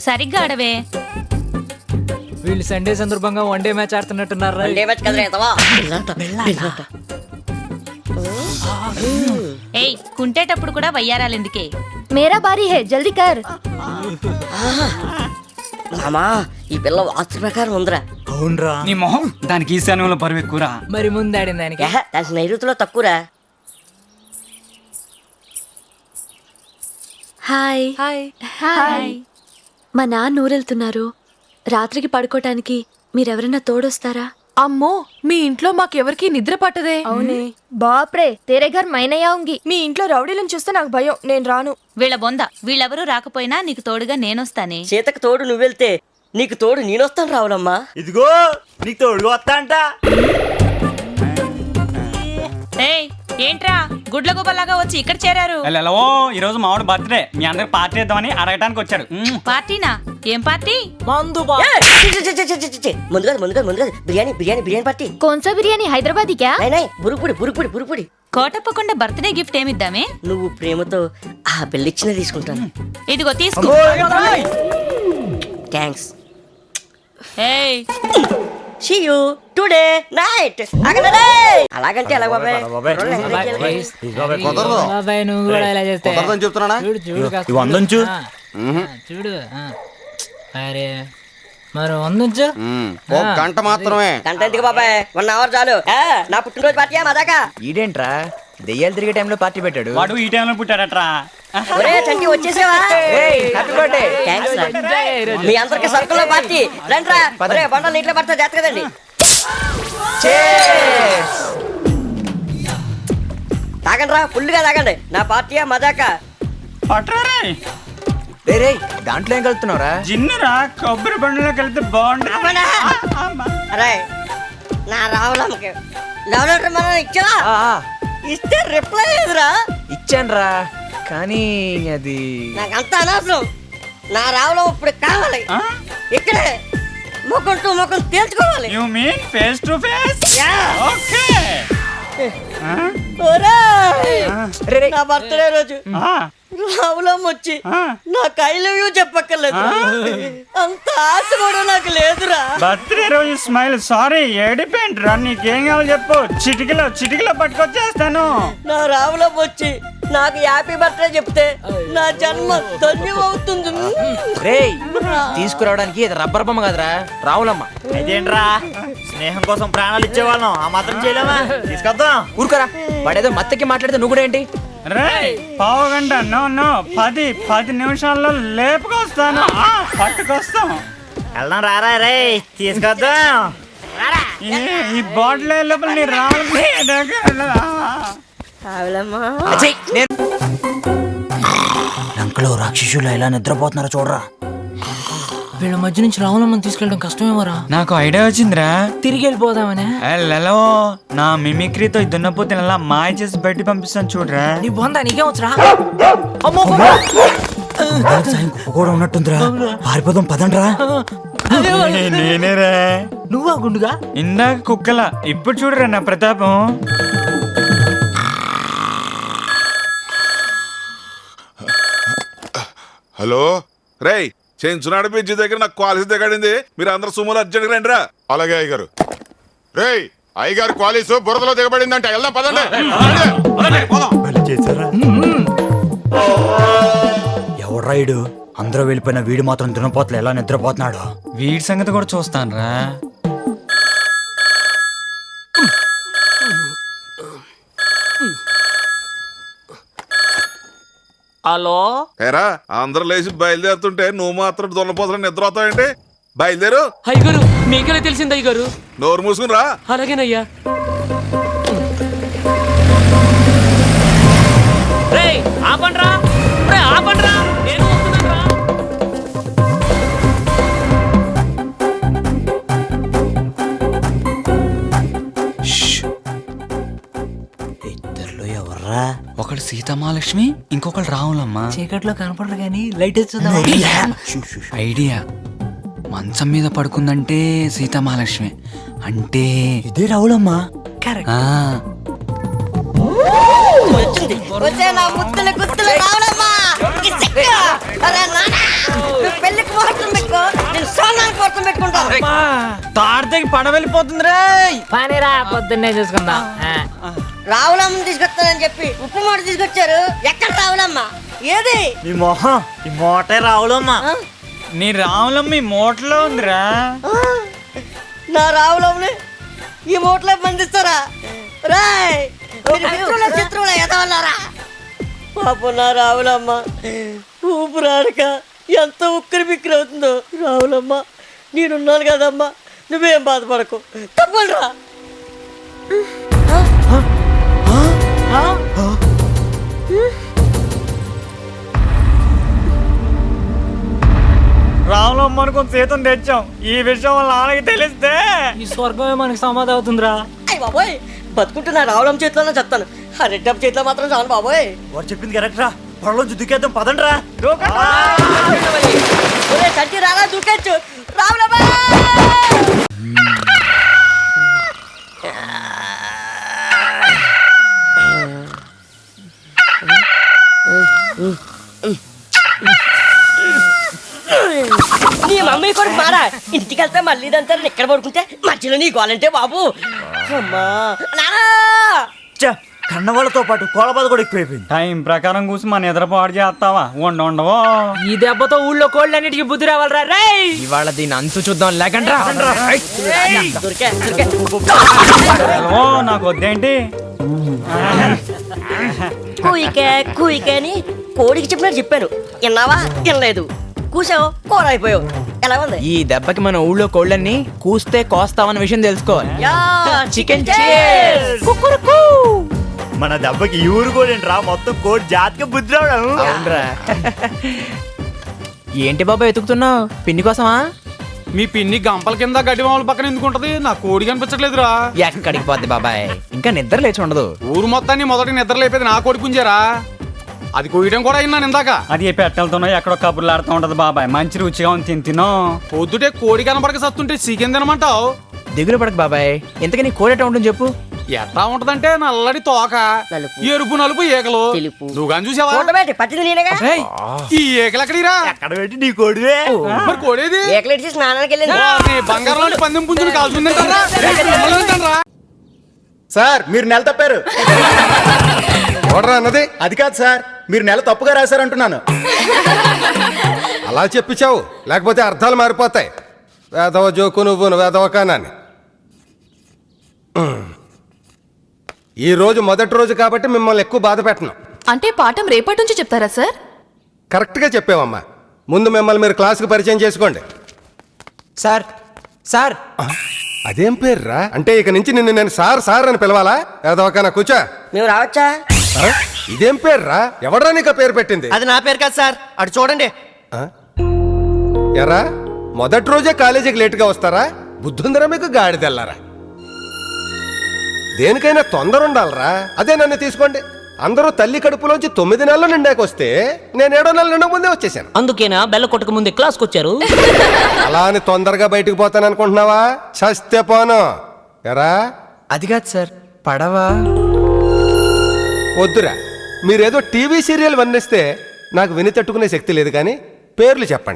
సరిగ్గా ఆడవే. వీళ్ళు సండే సందర్భంగా వన్ డే మ్యాచ్ ఆడుతున్నట్టున్నారు. ఏయ్, కుంటేటప్పుడు కూడా వయ్యారాలెందుకే? మేరా బారీ హే, జల్దీ కర్. మామా, ఈ పిల్ల వాస్తు ప్రకారం ఉందిరా. అవునరా, నీ మొహం దానికి ఈశాన్యంలో పరువు ఎక్కువరా. మరి ముందు ఆడిన దానికి దానికి నైరుతిలో తక్కువరా. హాయ్. Hi hi. మా నాన్న ఊరెళ్తున్నారు. రాత్రికి పడుకోటానికి మీరెవరైనా తోడొస్తారా? అమ్మో, మీ ఇంట్లో మాకెవరికి నిద్ర పట్టదే. అవునే బాప్రే, తేరే ఘర్ మైనయ్యా ఉంగి. మీ ఇంట్లో రౌడీలను చూస్తే నాకు భయం, నేను రాను. వీళ్ళ బొంద, వీళ్ళెవరూ రాకపోయినా నీకు తోడుగా నేనొస్తానే. సీతకు తోడు నువ్వెళ్తే నీకు తోడు నేనొస్తాను రావులమ్మా. ఇదిగో నీకు తోడుగా వస్తా అంట. ఏయ్, ఏంట్రా గుడ్ల గుబలాగా వచ్చి ఇక్కడ చేరారు? ఎల్లవో, ఈ రోజు మామిడి బర్త్డే, మీ అందరికి పార్టీ ఇద్దామని అడగటానికి వచ్చాడు. పార్టీనా? ఏం పార్టీ? మందు ముందుగా బిర్యానీ బిర్యానీ బిర్యానీ పార్టీ. కోన్సా బిర్యానీ, హైదరాబాదీ క్యా? బురుకుడి. కోటప్పకుండా బర్త్డే గిఫ్ట్ ఏమిద్దామే? నువ్వు ప్రేమతో ఆ పెళ్ళిచ్చిన తీసుకుంటాను. ఇదిగో తీసుకో. థ్యాంక్స్. ఏయ్, See you today night. అలాగంటే అలా బాబాయ్. బాబాయ్ నువ్వు కూడా ఇలా చేస్తే చెప్తున్నా చూడు చూడు కాస్త. వందంచు చూడు అరే మరి వందంచు. గంట మాత్రమే. గంట ఎందుకు బాబాయ్, 1 hour చాలు. నా పుట్టినరోజు పార్టీ మాదాకా. ఈడేంట్రా దెయ్యాలు తిరిగే టైంలో పార్టీ పెట్టాడు. వాడు ఈ టైంలో పుట్టాడట్రా. ఒరే చంటి, వచ్చేసావా? Happy birthday. థ్యాంక్స్ రా. మీ అందరికి సర్కుల్లో పార్టీ రండ్రా. ఒరే బండలు నీటిలో పడతా జాగ్రత్త కదండి. తాగండి రా, ఫుల్గా తాగండి. నా పార్టీయా మజాకా. పట్రారే రే దాంట్లో ఏం కలుపుతున్నావురా? జిన్నురా, కొబ్బరి బండిలో కలిపితే బాగుంటుంది. అరే నా రావులమ్మకి లవ్ లెటర్ మనం ఇచ్చా. ఇస్తే రిప్లై లేదురా. ఇచ్చానురా, కానీ అది నాకంతా అనవసరం. నా రావులం ఇప్పుడు కావాలి. ఇక్కడే ముఖం టు ముఖం తేల్చుకోవాలి. You mean face to face? Okay. నా బర్త్డే రోజు రావులం వచ్చి నాకు ఐ లవ్ యూ చెప్పక్కర్లేదు. అంత ఆశ కూడా నాకు లేదురా. బర్త్డే రోజు స్మైల్. సారీ, ఏడిపోయింట్రా. నీకేం కావాలి చెప్పు, చిటికలో పట్టుకొచ్చేస్తాను. నా రావులం వచ్చి నాకు హ్యాపీ బర్త్డే చెప్తే నా జన్మ ధన్యం అవుతుంది. రే తీసుకురావడానికి ఇది రబ్బర్ బొమ్మ కదరా, రావులమ్మ. అదేంట్రా, స్నేహం కోసం ప్రాణాలు ఇచ్చేవాళ్ళం, ఆ మాత్రం చేయలేమా? తీసుకొద్దాం. ఊరుకోరా, వాడేదో మత్తకి మాట్లాడితే నువ్వు కూడా ఏంటి? రే, పావు గంట నో 10 నిమిషాల్లో లేపుకొస్తాను. పట్టుకొస్తాం. వెళ్దాం రారా. రే తీసుకొద్దాం. ఈ బాటిల్ లోపల నీ రావాలి. లంకలో రాక్షసులు ఎలా నిద్రపోతున్నారో చూడరా. వీళ్ళ మధ్య నుంచి రావులమ్మని తీసుకెళ్ళడం కష్టమేమోరా. నాకు ఐడియా వచ్చిందిరా. తిరిగి వెళ్ళిపోదామనే. హలో, నా మిమిక్రీతో ఈ దున్నపోతే అలా మాయ చేసి బయట పంపిస్తాను చూడరా. నీ బొంద నీకేం వచ్చరా? కూడా ఉన్నట్టుందిరా, పారిపోదాం పదండ్రా. నేనేరా. నువ్వా గుండుగా? ఇందాక కుక్కల, ఇప్పుడు చూడరా నా ప్రతాపం. హలో రేయ్, చెంచునాడు బ్రిడ్జి దగ్గర నాకు క్వాలిటీ దిగడింది. మీరు అందరు సుమోలు అర్జెంట్గా రండి రా. అలాగే అయ్యగారు. రేయ్ అయ్యగారు క్వాలీసు బురదలో దిగబడిందంటే వెళ్దాం పదండి. ఎవడ్రా ఈడు? అందరూ వెళ్ళిపోయిన వీడు మాత్రం దున్నపోతలు ఎలా నిద్రపోతున్నాడు? వీడి సంగతి కూడా చూస్తాను రా. హలో ఏరా, అందరూ లేచి బయలుదేరుతుంటే నువ్వు మాత్రం దున్నపోతున్నా నిద్ర అవుతావేంటి? బయలుదేరు. అయ్యగారు, మీకెలా తెలిసింది అయ్యగారు? నోరు మూసుకుని రా. అలాగేనయ్యా. ఆపండ్రా, ఆపండ్రా, నేను వస్తున్నానురా. ఇద్దర్లో ఎవర్రా? ఒకడు సీతమహాలక్ష్మి, ఇంకొకడు రావులమ్మ. చీకట్లో కనపడరు కానీ లైట్ వచ్చుదా? ఐడియా. మంచం మీద పడుకుందంటే సీతమహాలక్ష్మి అంటే ఇదే రావులమ్మ. పెళ్లికి స్నానానికి వర్తం పెట్టుకుంటాను. తాడితేకి పడ వెళ్ళిపోతుంది రే. పనిరా పొద్దున్నే చూసుకుందాం. రావులమ్మ తీసుకొస్తానని చెప్పి ఉప్పు మాట తీసుకొచ్చారు. ఎక్కడ రావులమ్మ? ఏది? నీ మొహం ఈ మోటే రావులమ్మా. ఆ? నీ రాములమ్మ ఈ మూటలో ఉందిరా. ఆ? నా రావులమ్మని ఈ మూటలో బంధిస్తారా? రాయ్ చిత్రంలో ఎదవన్నారా? పాప నా రావులమ్మ ఊపిరాడక ఎంత ఉక్కిరి బిక్కిరి అవుతుందో. రావులమ్మ నేనున్నాను కదమ్మా, నువ్వేం బాధపడకు. తప్పరా రాములమ్మ అనుకుని సీతం తెచ్చాం. ఈ విషయం వాళ్ళ నాన్నకి తెలిస్తే ఈ స్వర్గమే మనకి సమాధి అవుతుందిరా. అయ్య బాబోయ్, బతుకుంటున్నా రావులమ్మ చేతిలోనే చెప్తాను. ఆ రెడ్డమ్మ చేతిలో మాత్రం చాలు బాబోయ్. వాడు చెప్పింది కరెక్ట్ రా. పొడలో దుక్కేద్దాం పదండ్రా. సంచి రాలా దూకొచ్చు. రావులమ్మ నీ మమ్మీ కూడా మారా. ఇంటికి వెళ్తే మళ్ళీ ఇదంతా ఇక్కడ పడుకుంటే మధ్యలో నీ గోలంటే బాబు. అమ్మా నానా కన్నవాళ్ళతో పాటు కోలబాధ కూడా ఎక్కువైపోయింది. టైం ప్రకారం కూసి మన ఎదురు పాడు చేస్తావా? ఉండవో ఈ దెబ్బతో ఊళ్ళో కోళ్ళన్నిటికీ బుద్ధి రావాలరా రే. ఇవాళ దీని అంతు చూద్దాం లేకండ్రా. దొరికే దొరికే. ఓ నాకు వద్దేంటి? కూయికే కూయికే అని కోడికి చెప్పినట్టు చెప్పాను. విన్నావా? వినలేదు. కూసావు, కూర అయిపోయావు. ఎలా ఉంది? ఈ దెబ్బకి మన ఊళ్ళో కోళ్ళన్ని కూస్తే కోస్తామన్న విషయం తెలుసుకోవాలి. Yeah, chicken cheers. మన దెబ్బకి ఈ ఊరు కూడా రా, మొత్తం కోడి జాతికి బుద్ధి రావడం. అవునరా. ఏంటి బాబా ఎతుకుతున్నావు? పిన్ని కోసమా? మీ పిన్ని గంపల కింద గడ్డి మామూలు పక్కన ఎందుకుంటది? నా కోడి కనిపించట్లేదురా. ఎక్కడికి పోద్ది బాబాయ్, ఇంకా నిద్ర లేచి ఉండదు. ఊరు మొత్తాన్ని మొదటి నిద్ర లేపేది నా కోడి పుంజారా. అది కోయడం కూడా అయినా ఇందాక. అది పెట్టెలతోనో ఎక్కడో కబుర్లు ఆడుతూ ఉంటది బాబాయ్. మంచి రుచిగా ఉంది, తిను. పొద్దుటే కోడి కనపడక సత్తుంటే చికెన్ తినమంటావు. దిగులు పడక బాబాయ్. ఇంతకీ కోడేట ఉంటుంది చెప్పు. ఎట్లా ఉంటదంటే నల్లడి తోక, నలుపు, ఎరుపు నలుపు ఏకలు. తెలుపు. నువ్వు కానీ చూసావా? చూడబెట్టి పట్టింది నేనేగా. ఏయ్, ఈ ఏకలు ఎక్కడిరా? ఎక్కడ పెట్టి నీ కోడివే. మరి కోడేది? ఏకలెట్టి స్నానానికి వెళ్ళింది. బంగారం లాంటి పందెం పుంజుని కాల్చుందంటారా? సార్ మీరు నెల తప్పారు. ఎవడరా అన్నది? అది కాదు సార్, మీరు నెల తప్పుగా రాశారంటున్నాను. అలా చెప్పించావు, లేకపోతే అర్థాలు మారిపోతాయి. వేదవ జోకు నువ్వు వేదవ కానాన్ని. ఈ రోజు మొదటి రోజు కాబట్టి మిమ్మల్ని ఎక్కువ బాధ పెట్టను. అంటే పాఠం రేపటి నుంచి చెప్తారా సార్? కరెక్ట్గా చెప్పావమ్మా. ముందు మిమ్మల్ని మీరు క్లాస్కి పరిచయం చేసుకోండి. సార్ సార్ అదేం పేర్రా? అంటే ఇక నుంచి నిన్ను నేను సార్ సార్ అని పిలవాలా? వేదవ కానా కూర్చో. మేము రావచ్చా? ఆ? ఇదేం పేర్రా? ఎవడ్రా నీకు ఆ పేరు పెట్టింది? అది నా పేరు కాదు సార్, అటు చూడండి. ఎరా మొదటి రోజే కాలేజీకి లేటుగా వస్తారా? బుద్ధుందరా మీకు గాడిదెల్లారా? దేనికైనా తొందర ఉండాలరా. అదే నన్ను తీసుకోండి. అందరూ తల్లి కడుపులోంచి 9 నెలలు నిండాక వస్తే నేను 7వ నెల నిండక ముందే వచ్చేసాను. అందుకేనా బెల్ల కొట్టక ముందే క్లాస్కి వచ్చారు? అలా అని తొందరగా బయటకు పోతాను అనుకుంటున్నావా? చస్తే పోను. ఎరా అది కాదు సార్, పడవా. వద్దురా. మీరేదో టీవీ సీరియల్ వర్ణిస్తే నాకు విని తట్టుకునే శక్తి లేదు, కానీ పేర్లు చెప్పండి.